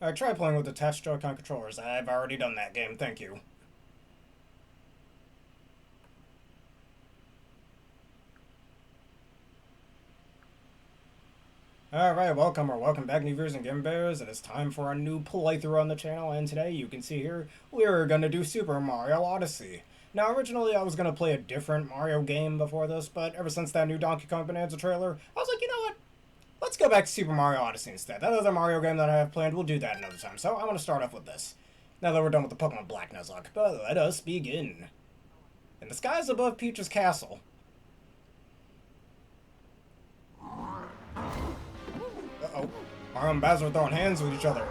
Alright, try playing with attached Joy-Con controllers. I've already done that game, thank you. Alright, welcome back, new viewers and game bears. It is time for a new playthrough on the channel, and today, you can see here, we're gonna do Super Mario Odyssey. Now, originally, I was gonna play a different Mario game before this, but ever since that new Donkey Kong Bonanza trailer, I was like, you know what? Let's go back to Super Mario Odyssey instead. That other Mario game that I have planned, we'll do that another time. So, I want to start off with this. Now that we're done with the Pokemon Black Nuzlocke, but let us begin. In the skies above Peach's castle. Uh-oh. Mario and Bowser are throwing hands with each other.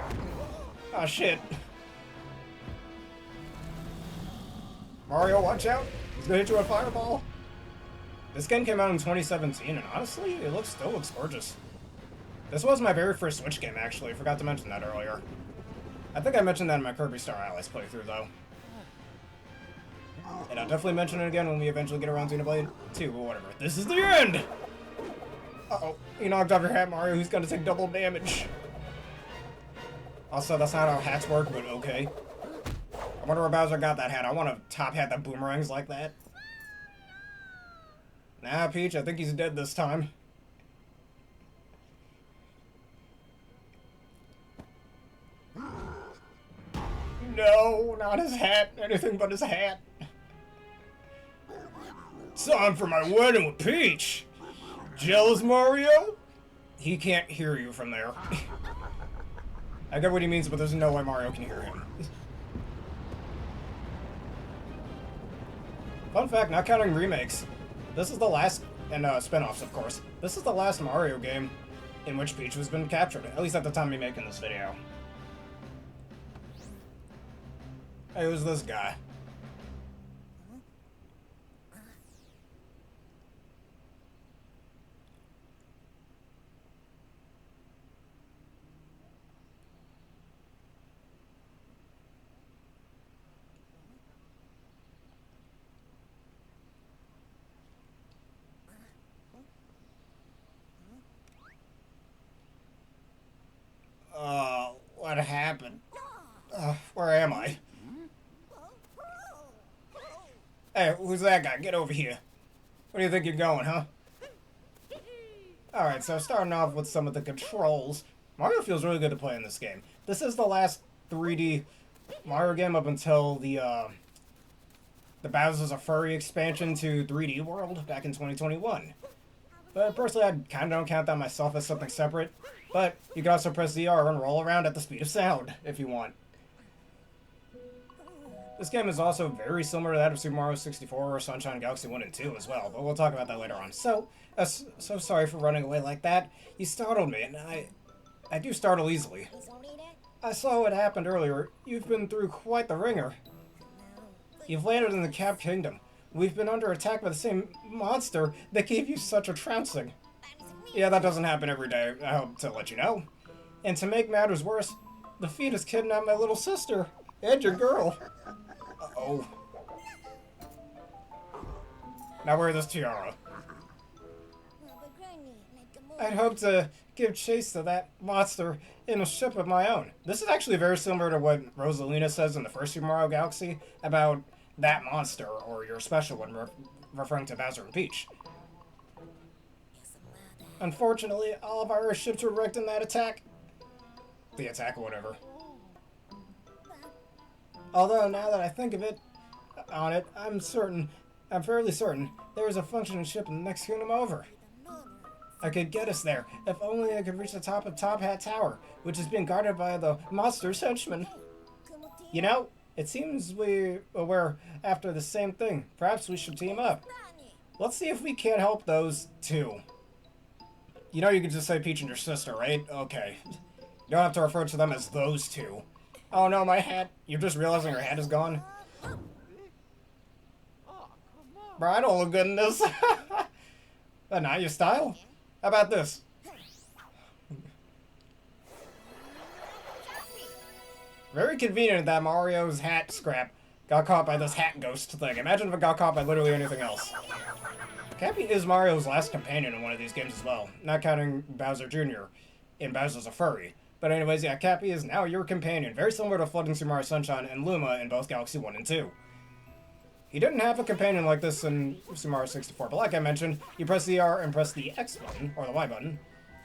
Ah, shit. Mario, watch out! He's gonna hit you with a fireball. This game came out in 2017, and honestly, it still looks gorgeous. This was my very first Switch game, actually. I forgot to mention that earlier. I think I mentioned that in my Kirby Star Allies playthrough, though. And I'll definitely mention it again when we eventually get around to Xenoblade 2, or whatever. This is the end! Uh-oh. You knocked off your hat, Mario. Who's gonna take double damage? Also, that's not how hats work, but okay. I wonder where Bowser got that hat. I want a top hat that boomerangs like that. Nah, Peach, I think he's dead this time. No, not his hat. Anything but his hat. Time for my wedding with Peach. Jealous, Mario? He can't hear you from there. I get what he means, but there's no way Mario can hear him. Fun fact, not counting remakes, this is the last, and spin-offs of course, this is the last Mario game in which Peach has been captured, at least at the time of me making this video. Hey, who's this guy? What happened? Where am I? Hey, who's that guy? Get over here. Where do you think you're going, huh? Alright, so starting off with some of the controls. Mario feels really good to play in this game. This is the last 3D Mario game up until the Bowser's a Furry expansion to 3D World back in 2021. But personally, I kind of don't count that myself as something separate. But you can also press ZR and roll around at the speed of sound, if you want. This game is also very similar to that of Super Mario 64 or Sunshine Galaxy 1 and 2 as well, but we'll talk about that later on. So sorry for running away like that. You startled me, and I do startle easily. I saw what happened earlier. You've been through quite the ringer. You've landed in the Cap Kingdom. We've been under attack by the same monster that gave you such a trouncing. Yeah, that doesn't happen every day, I hope to let you know. And to make matters worse, the fetus kidnapped my little sister, and your girl. Uh-oh. Now wear this tiara. I'd hope to give chase to that monster in a ship of my own. This is actually very similar to what Rosalina says in the first Super Mario Galaxy about that monster, or your special one, referring to Bowser and Peach. Unfortunately, all of our ships were wrecked in that attack. The attack or whatever. Although, now that I think of it, I'm fairly certain, there is a functioning ship in the next kingdom over. I could get us there, if only I could reach the top of Top Hat Tower, which is being guarded by the monster's henchmen. You know, it seems we're after the same thing. Perhaps we should team up. Let's see if we can't help those two. You know you can just say Peach and your sister, right? Okay. You don't have to refer to them as those two. Oh no, my hat. You're just realizing your hat is gone? Bro, I don't look good in this. But not your style? How about this? Very convenient that Mario's hat scrap got caught by this hat ghost thing. Imagine if it got caught by literally anything else. Cappy is Mario's last companion in one of these games as well, not counting Bowser Jr. in Bowser's a Furry. But anyways, yeah, Cappy is now your companion, very similar to Flooding Super Mario Sunshine and Luma in both Galaxy 1 and 2. He didn't have a companion like this in Super Mario 64, but like I mentioned, you press the R and press the X button, or the Y button.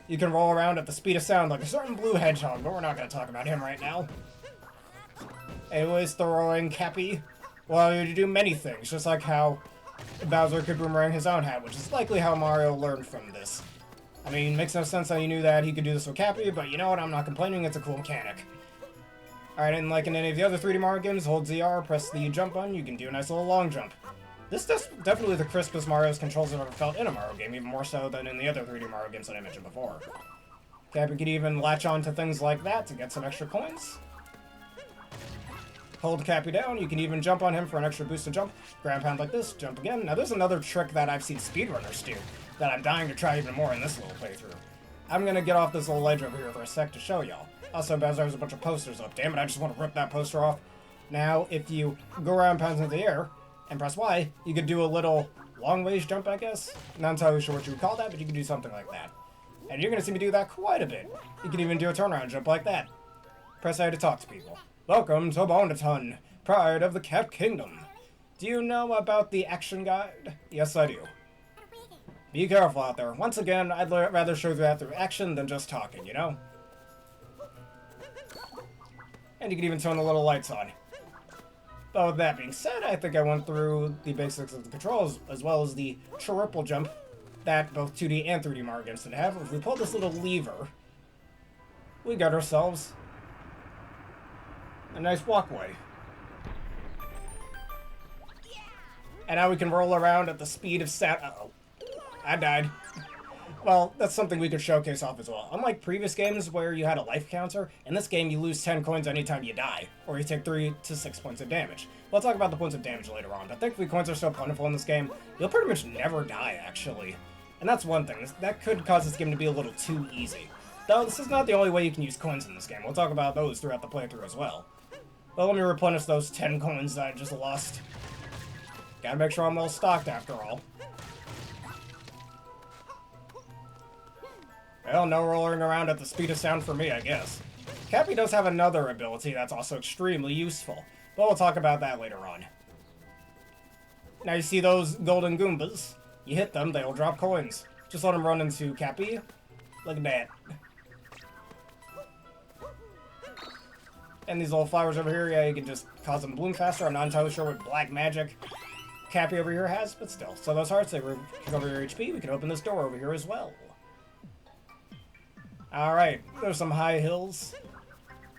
You can roll around at the speed of sound like a certain blue hedgehog, but we're not going to talk about him right now. Anyways, throwing Cappy, well, you do many things, just like how Bowser could boomerang his own hat, which is likely how Mario learned from this. I mean, makes no sense how you knew that he could do this with Cappy, but you know what, I'm not complaining, it's a cool mechanic. Alright, and like in any of the other 3D Mario games, hold ZR, press the jump button, you can do a nice little long jump. This is definitely the crispest Mario's controls I've ever felt in a Mario game, even more so than in the other 3D Mario games that I mentioned before. Cappy could even latch on to things like that to get some extra coins. Hold Cappy down, you can even jump on him for an extra boost to jump. Ground pound like this, jump again. Now there's another trick that I've seen speedrunners do that I'm dying to try even more in this little playthrough. I'm gonna get off this little ledge over here for a sec to show y'all. Also, Bowser has a bunch of posters up. Damn it, I just want to rip that poster off. Now, if you go around pounds into the air and press Y, you could do a little long ways jump, I guess. Not entirely sure what you would call that, but you can do something like that. And you're gonna see me do that quite a bit. You can even do a turnaround jump like that. Press A to talk to people. Welcome to Bonaton, pride of the Cat Kingdom. Do you know about the action guide? Yes, I do. Be careful out there. Once again, I'd rather show that through action than just talking, you know? And you can even turn the little lights on. But with that being said, I think I went through the basics of the controls, as well as the triple jump that both 2D and 3D Mario games did have. If we pull this little lever, we got ourselves a nice walkway. And now we can roll around at the speed of sound. Uh-oh. I died. Well, that's something we could showcase off as well. Unlike previous games where you had a life counter, in this game you lose 10 coins anytime you die, or you take 3 to 6 points of damage. We'll talk about the points of damage later on, but thankfully coins are so plentiful in this game, you'll pretty much never die, actually. And that's one thing, that could cause this game to be a little too easy. Though this is not the only way you can use coins in this game, we'll talk about those throughout the playthrough as well. But let me replenish those 10 coins that I just lost. Gotta make sure I'm well stocked after all. Well, no rolling around at the speed of sound for me, I guess. Cappy does have another ability that's also extremely useful, but we'll talk about that later on. Now you see those golden Goombas? You hit them, they'll drop coins. Just let them run into Cappy. Look at that. And these little flowers over here, yeah, you can just cause them to bloom faster. I'm not entirely sure what black magic Cappy over here has, but still. So those hearts, they kick over your HP. We can open this door over here as well. Alright, there's some high hills.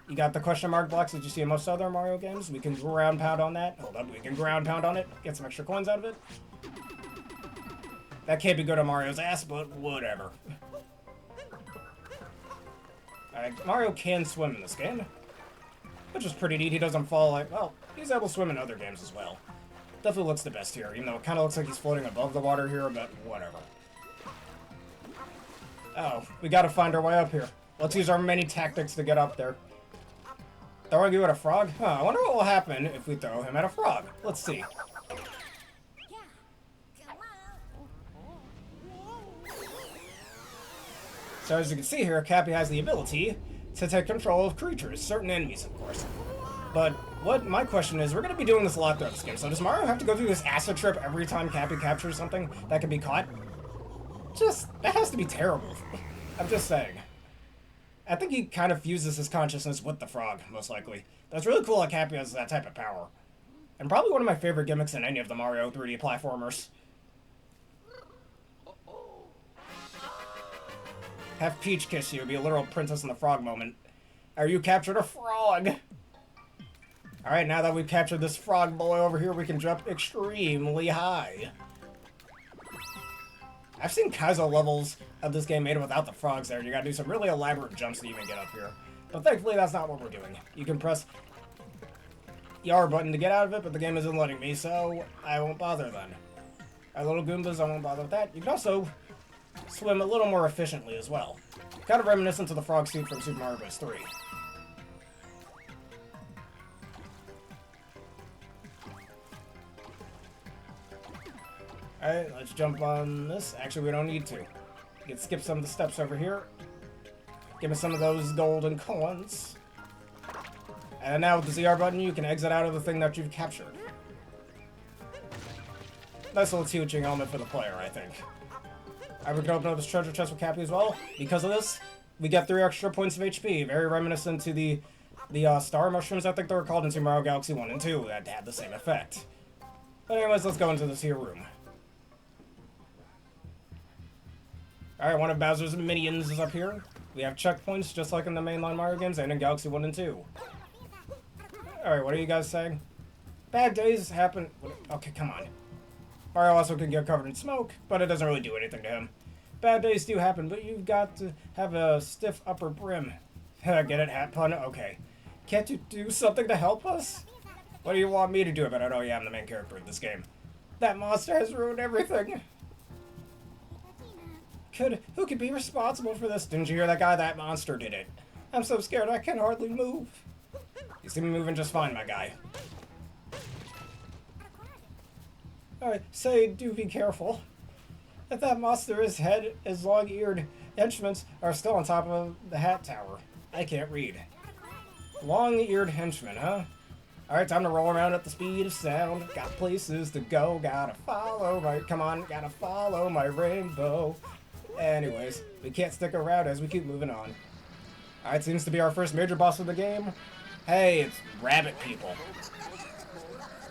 You got the question mark blocks that you see in most other Mario games. We can ground pound on that. Hold up, we can ground pound on it. Get some extra coins out of it. That can't be good on Mario's ass, but whatever. Alright, Mario can swim in this game, which is pretty neat. He doesn't fall like, well, he's able to swim in other games as well. Definitely looks the best here, even though it kind of looks like he's floating above the water here, but whatever. Oh, we gotta find our way up here. Let's use our many tactics to get up there. Throwing you at a frog? Huh, I wonder what will happen if we throw him at a frog. Let's see. So as you can see here, Cappy has the ability to take control of creatures, certain enemies, of course. But what my question is, we're going to be doing this a lot throughout this game, so does Mario have to go through this acid trip every time Cappy captures something that can be caught? That has to be terrible. I'm just saying. I think he kind of fuses his consciousness with the frog, most likely. That's really cool that Cappy has that type of power. And probably one of my favorite gimmicks in any of the Mario 3D platformers. Have Peach kiss you, be a literal Princess and the Frog moment. Are you captured a frog? Alright, now that we've captured this frog boy over here, we can jump extremely high. I've seen Kaizo levels of this game made without the frogs there. You gotta do some really elaborate jumps to even get up here. But thankfully, that's not what we're doing. You can press the R button to get out of it, but the game isn't letting me, so I won't bother then. Our little Goombas, I won't bother with that. You can also swim a little more efficiently as well. Kind of reminiscent to the frog suit from Super Mario Bros. 3. Alright, let's jump on this. Actually, we don't need to. We can skip some of the steps over here. Give me some of those golden coins. And now with the ZR button, you can exit out of the thing that you've captured. Nice little teaching element for the player, I think. Alright, we can open up this treasure chest with Cappy as well. Because of this, we get 3 extra points of HP. Very reminiscent to the star mushrooms, I think they were called, in Super Mario Galaxy 1 and 2 that had the same effect. But anyways, let's go into this here room. Alright, one of Bowser's minions is up here. We have checkpoints just like in the mainline Mario games and in Galaxy 1 and 2. Alright, what are you guys saying? Bad days happen... Okay, come on. Mario also can get covered in smoke, but it doesn't really do anything to him. Bad days do happen, but you've got to have a stiff upper brim. Get it, hat pun? Okay. Can't you do something to help us? What do you want me to do about it? Oh yeah, I'm the main character in this game. That monster has ruined everything. Who could be responsible for this? Didn't you hear that guy? That monster did it. I'm so scared I can hardly move. You seem to be moving just fine, my guy. Alright, say, do be careful. If that monster's head, his long-eared henchmen are still on top of the hat tower. I can't read. Long-eared henchmen, huh? Alright, time to roll around at the speed of sound. Got places to go, gotta follow my... Come on, gotta follow my rainbow. Anyways, we can't stick around as we keep moving on. Alright, seems to be our first major boss of the game. Hey, it's rabbit people.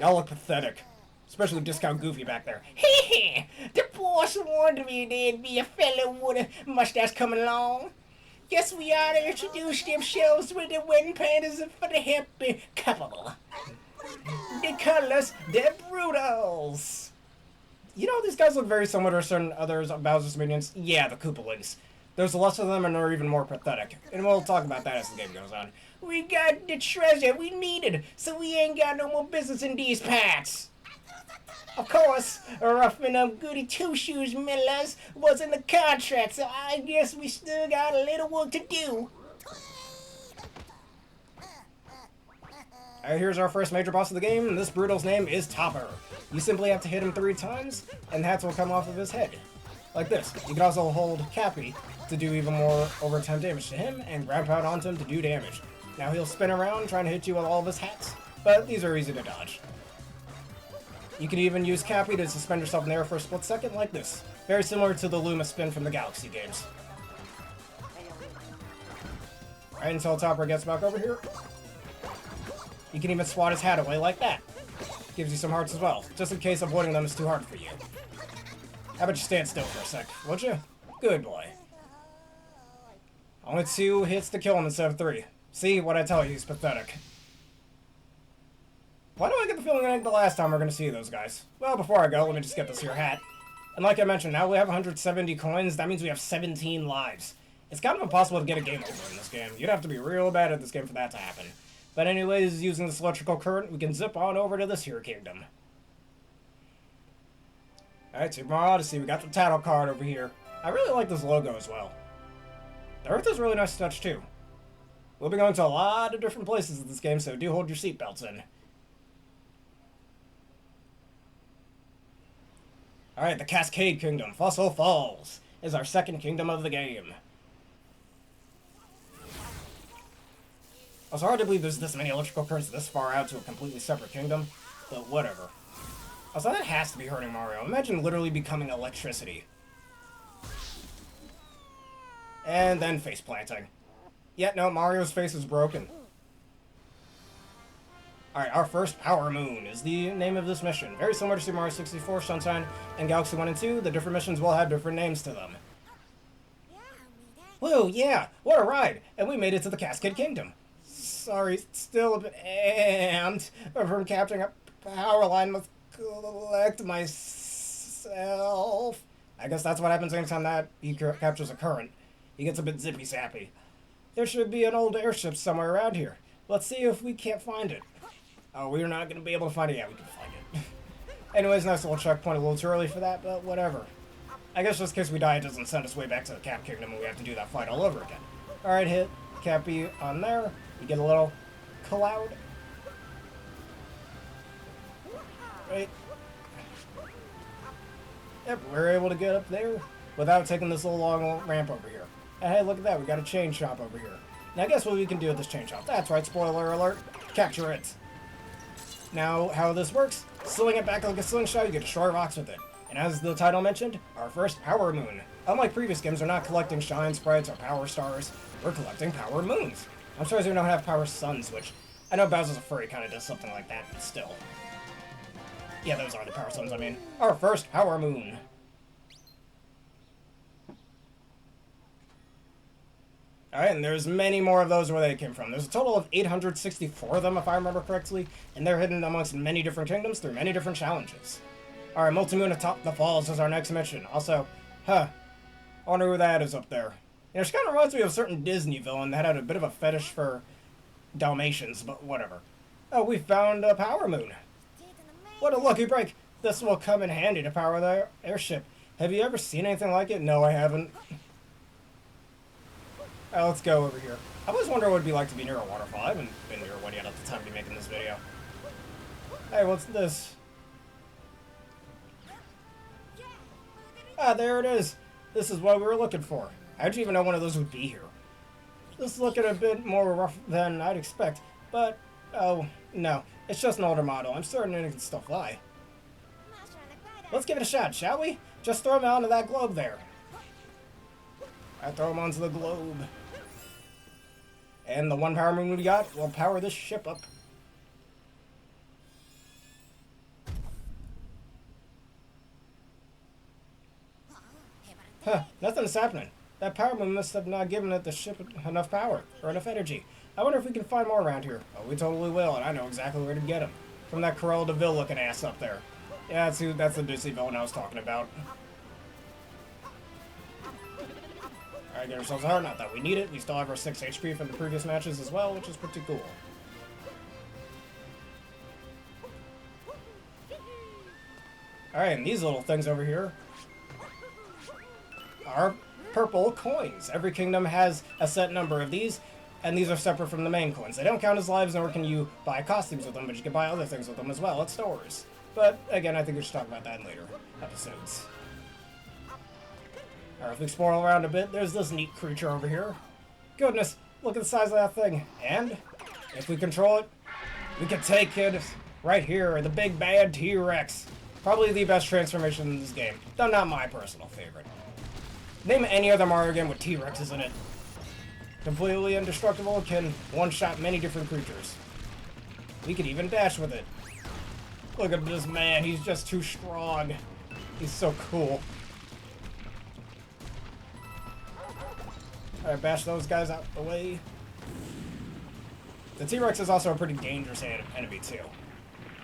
Y'all look pathetic. Especially Discount Goofy back there. Hee the boss warned me there'd be a fellow with a mustache coming along. Guess we ought to introduce themselves with the wedding pandas for the happy couple. They call us the Brutals. You know, these guys look very similar to certain others of Bowser's minions. Yeah, the Koopalings. There's less of them and they're even more pathetic. And we'll talk about that as the game goes on. We got the treasure we needed, so we ain't got no more business in these parts. Of course, roughing up goody two-shoes Millers was in the contract, so I guess we still got a little work to do. Alright, here's our first major boss of the game, and this Brutal's name is Topper. You simply have to hit him 3 times, and hats will come off of his head. Like this. You can also hold Cappy to do even more overtime damage to him, and grab out onto him to do damage. Now he'll spin around trying to hit you with all of his hats, but these are easy to dodge. You can even use Cappy to suspend yourself in the air for a split second like this. Very similar to the Luma spin from the Galaxy games. Alright, until Topper gets back over here. You can even swat his hat away like that. Gives you some hearts as well, just in case avoiding them is too hard for you. How about you stand still for a sec, would you? Good boy. Only 2 hits to kill him instead of 3. See, what I tell you, he's pathetic. Why do I get the feeling it ain't the last time we're going to see those guys? Well, before I go, let me just get this here hat. And like I mentioned, now we have 170 coins. That means we have 17 lives. It's kind of impossible to get a game over in this game. You'd have to be real bad at this game for that to happen. But anyways, using this electrical current, we can zip on over to this here kingdom. Alright, Super Mario Odyssey. We got the title card over here. I really like this logo as well. The Earth is really nice to touch too. We'll be going to a lot of different places in this game, so do hold your seatbelts in. Alright, the Cascade Kingdom, Fossil Falls, is our second kingdom of the game. It's hard to believe there's this many electrical currents this far out to a completely separate kingdom, but whatever. Also, that has to be hurting Mario. Imagine literally becoming electricity. And then face planting. Yet no, Mario's face is broken. Alright, our first Power Moon is the name of this mission. Very similar to Super Mario 64, Sunshine, and Galaxy 1 and 2. The different missions will have different names to them. Whoa, yeah! What a ride! And we made it to the Cascade Kingdom. Sorry, still a bit amped from capturing a power line. Must collect myself. I guess that's what happens anytime that he captures a current. He gets a bit zippy-sappy. There should be an old airship somewhere around here. Let's see if we can't find it. Oh, we're not going to be able to find it. Yeah, we can find it. Anyways, nice little checkpoint. A little too early for that, but whatever. I guess just in case we die, it doesn't send us way back to the Cap Kingdom and we have to do that fight all over again. Alright, hit Cappy on there. You get a little cloud. Right. Yep, we're able to get up there without taking this little long ramp over here. And hey, look at that, we got a chain shop over here. Now guess what we can do with this chain shop? That's right, spoiler alert, capture it. Now, how this works, sling it back like a slingshot, you can destroy rocks with it. And as the title mentioned, our first Power Moon. Unlike previous games, we're not collecting Shine Sprites or Power Stars, we're collecting Power Moons. I'm surprised we don't have Power Suns, which I know Bowser's a Furry kind of does something like that, but still. Yeah, those are the Power Suns, I mean. Our first Power Moon. Alright, and there's many more of those where they came from. There's a total of 864 of them, if I remember correctly, and they're hidden amongst many different kingdoms through many different challenges. Alright, Multi-Moon atop the falls is our next mission. Also, I wonder who that is up there. You know, she kind of reminds me of a certain Disney villain that had a bit of a fetish for Dalmatians, but whatever. Oh, we found a Power Moon. What a lucky break. This will come in handy to power the airship. Have you ever seen anything like it? No, I haven't. Let's go over here. I always wonder what it would be like to be near a waterfall. I haven't been near one yet at the time to be making this video. Hey, what's this? Ah, there it is. This is what we were looking for. How'd you even know one of those would be here? This is looking a bit more rough than I'd expect, but, oh, no. It's just an older model. I'm certain it can still fly. Let's give it a shot, shall we? Just throw him onto that globe there. I throw him onto the globe. And the one Power Moon we got will power this ship up. Nothing's happening. That Power Moon must have not given it the ship enough power, or enough energy. I wonder if we can find more around here. Oh, we totally will, and I know exactly where to get them. From that Cruella de Vil looking ass up there. Yeah, that's the Disney villain I was talking about. Alright, get ourselves a heart. Not that we need it. We still have our 6 HP from the previous matches as well, which is pretty cool. Alright, and these little things over here are purple coins. Every kingdom has a set number of these, and these are separate from the main coins. They don't count as lives, nor can you buy costumes with them, but you can buy other things with them as well at stores. But, again, I think we should talk about that in later episodes. Alright, if we explore around a bit, there's this neat creature over here. Goodness, look at the size of that thing. And, if we control it, we can take it right here, the big bad T-Rex. Probably the best transformation in this game, though not my personal favorite. Name any other Mario game with T-Rexes in it. Completely indestructible, can one-shot many different creatures. We could even dash with it. Look at this man, he's just too strong. He's so cool. Alright, bash those guys out the way. The T-Rex is also a pretty dangerous enemy too.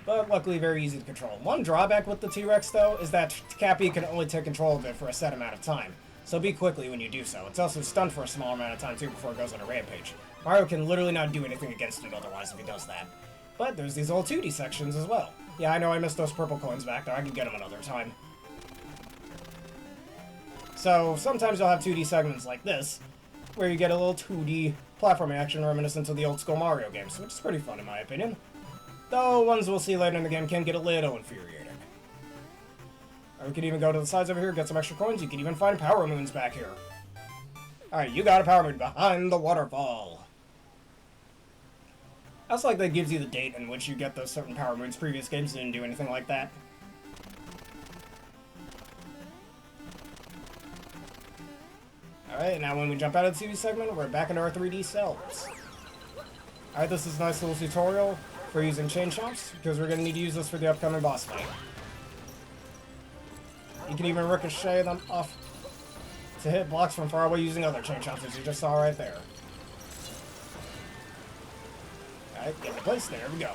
But luckily very easy to control. One drawback with the T-Rex though is that Cappy can only take control of it for a set amount of time. So be quickly when you do so. It's also stunned for a small amount of time too before it goes on a rampage. Mario can literally not do anything against it otherwise if he does that. But there's these old 2D sections as well. Yeah, I know I missed those purple coins back there. I can get them another time. So sometimes you'll have 2D segments like this, where you get a little 2D platforming action reminiscent of the old school Mario games, which is pretty fun in my opinion. Though ones we'll see later in the game can get a little infuriating. Or we can even go to the sides over here, get some extra coins. You can even find Power Moons back here. Alright, you got a Power Moon behind the waterfall. I also like that it gives you the date in which you get those certain Power Moons. Previous games didn't do anything like that. Alright, now when we jump out of the 2D segment, we're back into our 3D selves. Alright, this is a nice little tutorial for using chain chomps, because we're going to need to use this for the upcoming boss fight. You can even ricochet them off to hit blocks from far away using other chain chomps, as you just saw right there. Alright, get in place. There we go.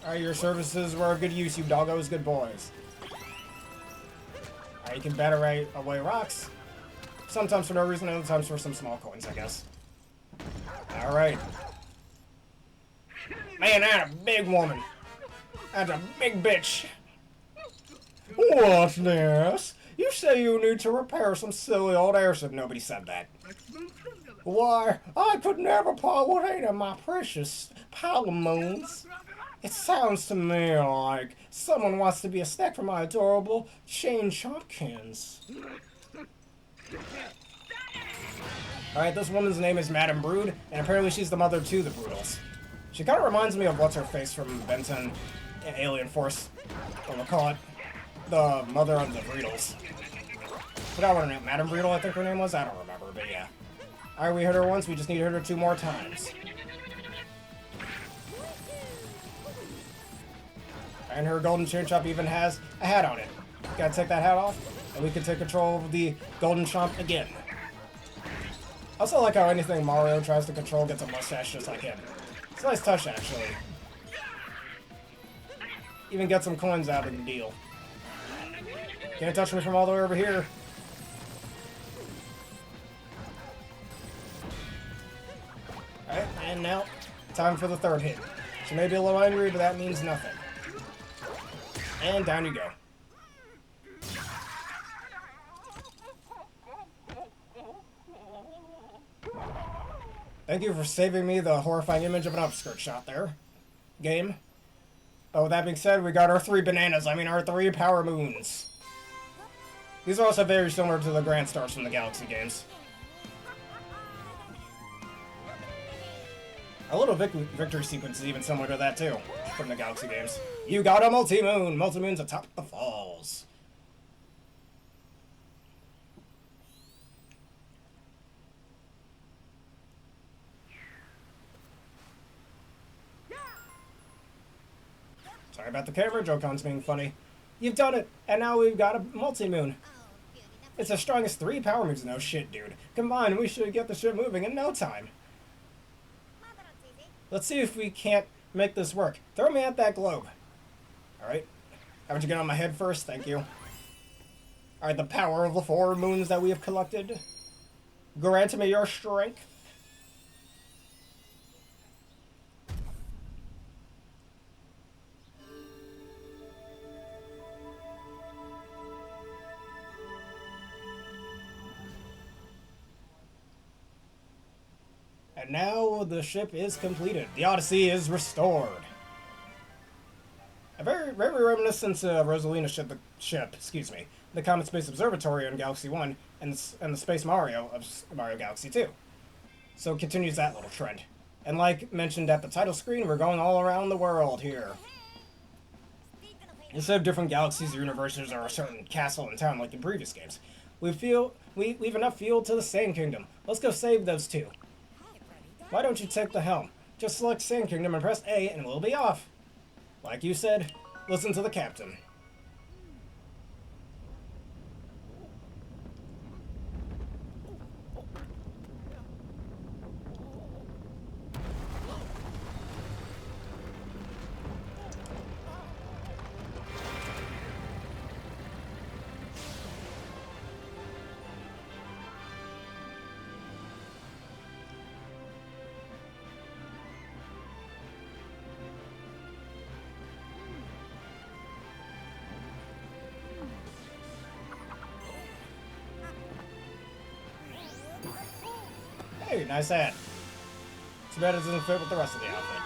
Alright, your services were of good use, you doggos, good boys. Alright, you can batter away rocks. Sometimes for no reason, other times for some small coins, I guess. Alright. Man, that's a big woman. That's a big bitch. What's this? You say you need to repair some silly old airship. Nobody said that. Why, I could never part with any of my precious Power Moons. It sounds to me like someone wants to be a snack for my adorable chain chompkins. Alright, this woman's name is Madame Brood, and apparently she's the mother to the Broodals. She kind of reminds me of what's-her-face from Ben 10 and Alien Force. Or we'll call it the mother of the Broodals. Forgot what her name, Madame Broodal I think her name was? I don't remember, but yeah. Alright, we hit her once, we just need to hit her 2 more times. And her golden chain chomp even has a hat on it. Gotta take that hat off, and we can take control of the golden chomp again. I also like how anything Mario tries to control gets a mustache just like him. It's a nice touch, actually. Even get some coins out of the deal. Can't touch me from all the way over here. Alright, and now, time for the 3rd hit. She may be a little angry, but that means nothing. And down you go. Thank you for saving me the horrifying image of an upskirt shot there. Game. Oh, with that being said, we got our 3 bananas. I mean, our 3 power moons. These are also very similar to the Grand Stars from the Galaxy games. A little victory sequence is even similar to that, too, from the Galaxy games. You got a multi-moon! Multi-moon's atop the falls. Sorry about the camera, Joe-Con's being funny. You've done it, and now we've got a multi-moon. It's the strongest 3 power moves. No shit, dude. Combined, we should get the shit moving in no time. Let's see if we can't make this work. Throw me at that globe. Alright. How about you get on my head first? Thank you. Alright, the power of the 4 moons that we have collected. Grant me your strength. And now the ship is completed. The Odyssey is restored. A very reminiscent of Rosalina's ship, the Comet Space Observatory on Galaxy 1 and the Space Mario of Mario Galaxy 2. So it continues that little trend. And like mentioned at the title screen, we're going all around the world here. Instead of different galaxies or universes or a certain castle and town like in previous games, we've enough fuel to the Sand Kingdom. Let's go save those 2. Why don't you take the helm? Just select Sand Kingdom and press A and we'll be off. Like you said, listen to the captain. Hey, nice hat. Too bad it doesn't fit with the rest of the outfit.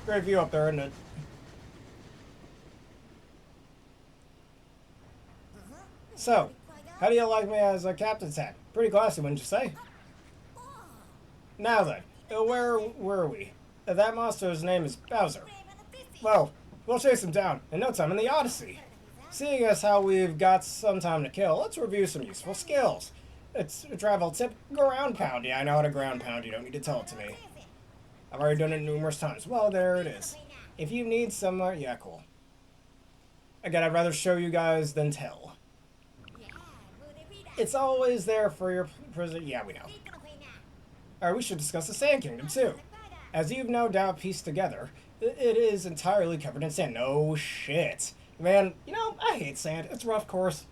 Great view up there, isn't it? So, how do you like me as a captain's hat? Pretty classy, wouldn't you say? Now then, where were we? That monster's name is Bowser. Well, we'll chase him down in no time in the Odyssey. Seeing as how we've got some time to kill, let's review some useful skills. It's a travel tip, ground pound. Yeah, I know how to ground pound, you don't need to tell it to me. I've already done it numerous times. Well, there it is. If you need some, yeah, cool. Again, I'd rather show you guys than tell. It's always there for your prison. Yeah, we know. Alright, we should discuss the Sand Kingdom, too. As you've no doubt pieced together, it is entirely covered in sand. No shit. Man, you know, I hate sand. It's a rough course.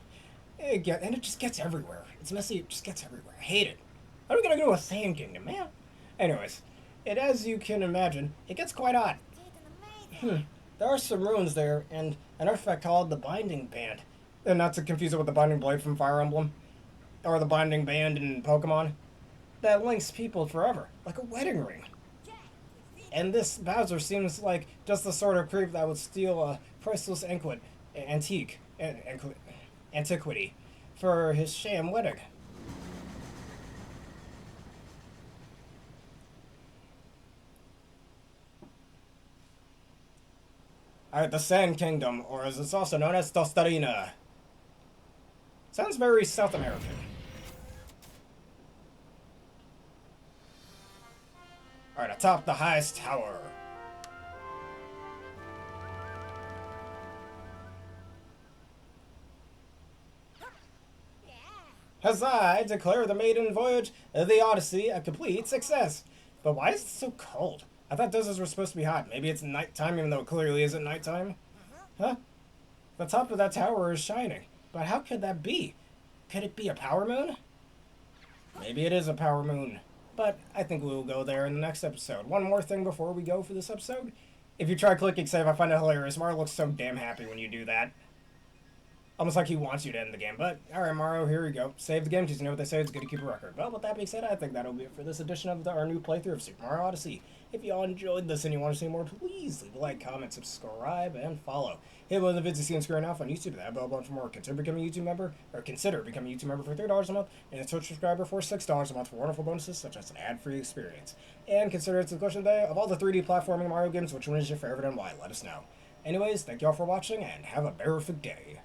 And it just gets everywhere. It's messy, it just gets everywhere. I hate it. How are we gonna go to a Sand Kingdom, man? Anyways, as you can imagine, it gets quite hot. There are some ruins there, and an artifact called the Binding Band. And not to confuse it with the Binding Blade from Fire Emblem, or the Binding Band in Pokemon. That links people forever, like a wedding ring. And this Bowser seems like just the sort of creep that would steal a priceless antiquity for his sham wedding. Alright, the Sand Kingdom, or as it's also known as Tostarina. Sounds very South American. Alright, atop the highest tower. Huzzah! I declare the maiden voyage of the Odyssey a complete success. But why is it so cold? I thought deserts were supposed to be hot. Maybe it's nighttime even though it clearly isn't nighttime? Huh? The top of that tower is shining. But how could that be? Could it be a power moon? Maybe it is a power moon. But I think we will go there in the next episode. One more thing before we go for this episode. If you try clicking save, I find it hilarious. Mario looks so damn happy when you do that. Almost like he wants you to end the game. But, alright, Mario, here we go. Save the game, because you know what they say, it's good to keep a record. Well, with that being said, I think that'll be it for this edition of our new playthrough of Super Mario Odyssey. If y'all enjoyed this and you want to see more, please leave a like, comment, subscribe, and follow. Hit one of the vids you see on screen off on YouTube, that bell button for more. Consider becoming a YouTube member for $3 a month, and a Twitch subscriber for $6 a month for wonderful bonuses, such as an ad-free experience. And consider it's the question today, of all the 3D platforming Mario games, which one is your favorite and why? Let us know. Anyways, thank y'all for watching, and have a terrific day.